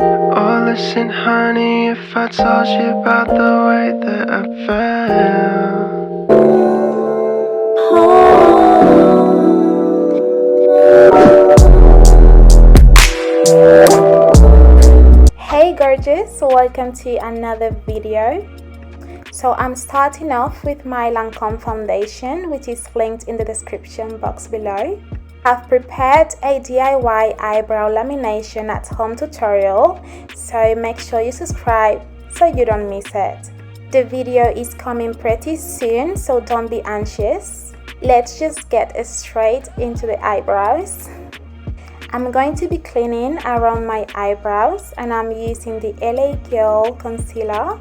Oh, listen, honey, if I told you about the way that I felt. Hey gorgeous, welcome to another video. So I'm starting off with my Lancome foundation, which is linked in the description box below. I've prepared a DIY eyebrow lamination at home tutorial, so make sure you subscribe so you don't miss it. The video is coming pretty soon, so don't be anxious. Let's just get straight into the eyebrows. I'm going to be cleaning around my eyebrows and I'm using the LA Girl concealer.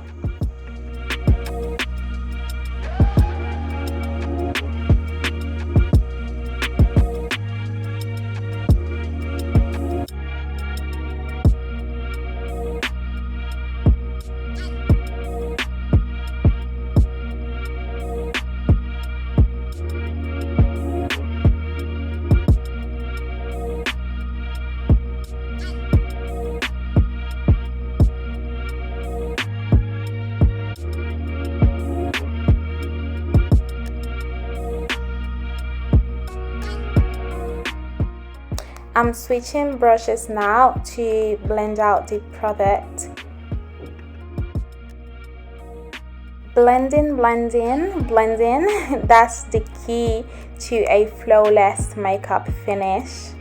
I'm switching brushes now to blend out the product. Blending, that's the key to a flawless makeup finish.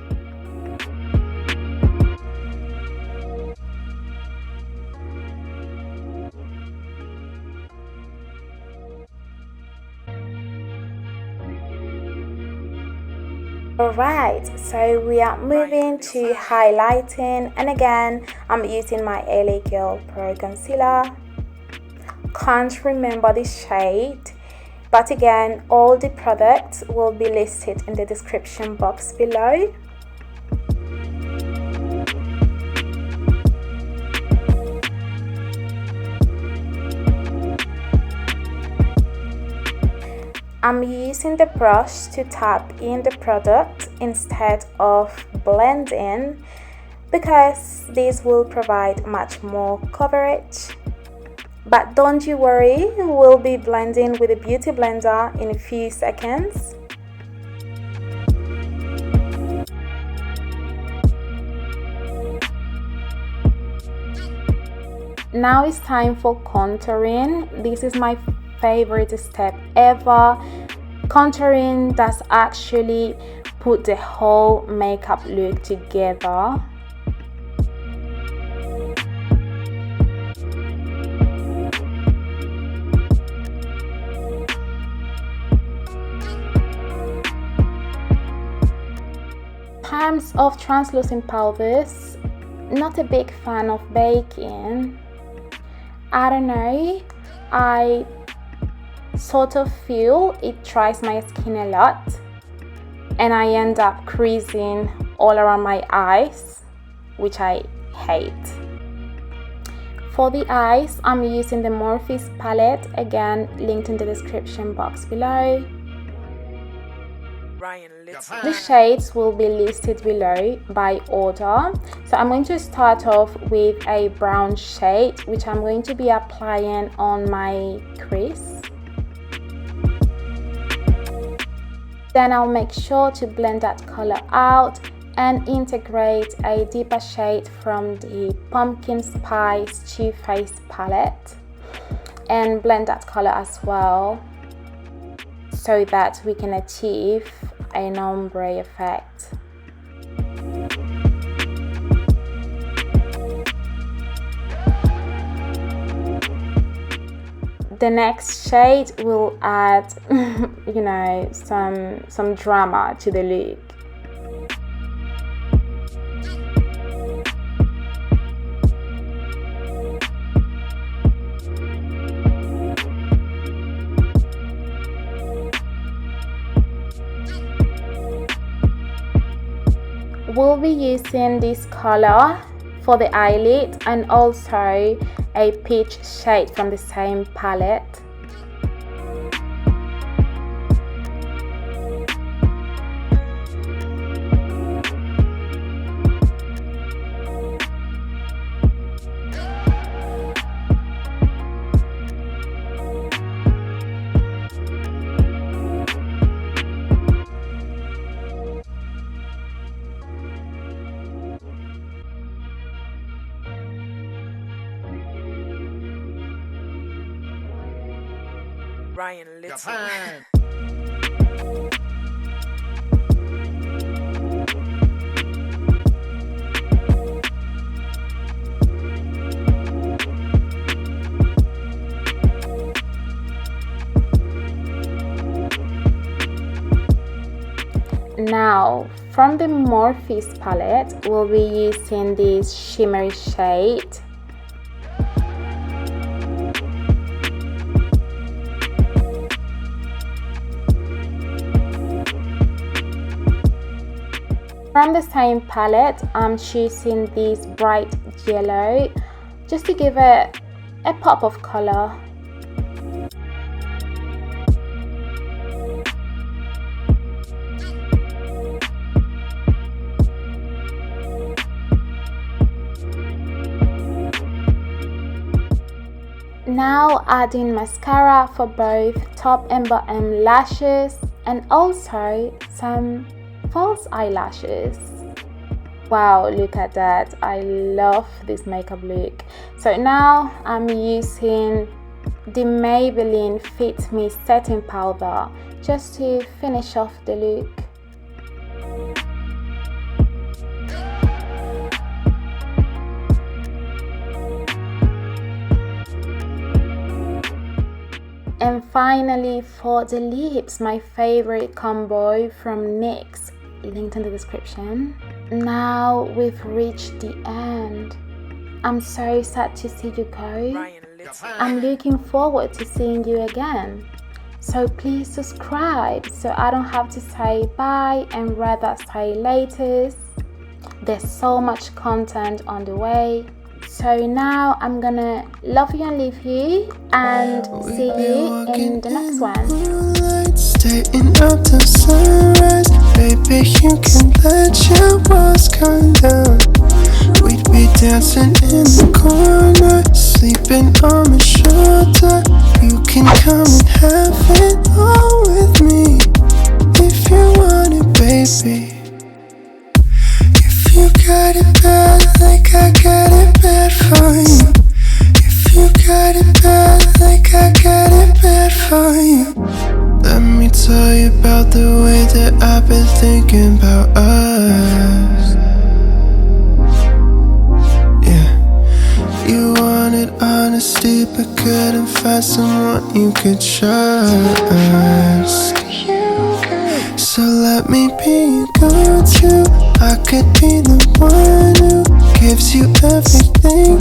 Alright, so we are moving to highlighting, and again I'm using my LA Girl Pro Concealer. Can't remember the shade, but again all the products will be listed in the description box below. I'm using the brush to tap in the product instead of blending because this will provide much more coverage. But don't you worry, we'll be blending with a beauty blender in a few seconds. Now it's time for contouring. This is my favorite step ever. Contouring does actually put the whole makeup look together. In terms of translucent powders, not a big fan of baking. I don't know, I sort of feel it dries my skin a lot and I end up creasing all around my eyes, which I hate. For the eyes, I'm using the MORPHE palette, again linked in the description box below. The shades will be listed below by order. So I'm going to start off with a brown shade, which I'm going to be applying on my crease. Then I'll make sure to blend that color out and integrate a deeper shade from the Pumpkin Spice Too Faced palette and blend that color as well so that we can achieve an ombre effect. The next shade will add, you know, some drama to the look. We'll be using this color for the eyelid and also a peach shade from the same palette. Now, from the MORPHE palette, we'll be using this shimmery shade. From the same palette, I'm choosing this bright yellow just to give it a pop of color. Now adding mascara for both top and bottom lashes and also some false eyelashes. Wow, look at that. I love this makeup look. So now I'm using the Maybelline Fit Me setting powder just to finish off the look. And finally, for the lips, my favorite combo from NYX, linked in the description. Now we've reached the end. I'm so sad to see you go. I'm looking forward to seeing you again. So please subscribe so I don't have to say bye and rather say latest. There's so much content on the way. So now I'm gonna love you and leave you and see you in the next one. Staying up till sunrise, baby, you can let your walls come down. We'd be dancing in the corner, sleeping on my shoulder. You can come and have it all with me, if you want it, baby. If you got it bad, like I got it bad for you. If you got it bad, like I got it bad for you. Let me tell you about the way that I've been thinking about us. Yeah, you wanted honesty but couldn't find someone you could trust. So let me be your go-to. I could be the one who gives you everything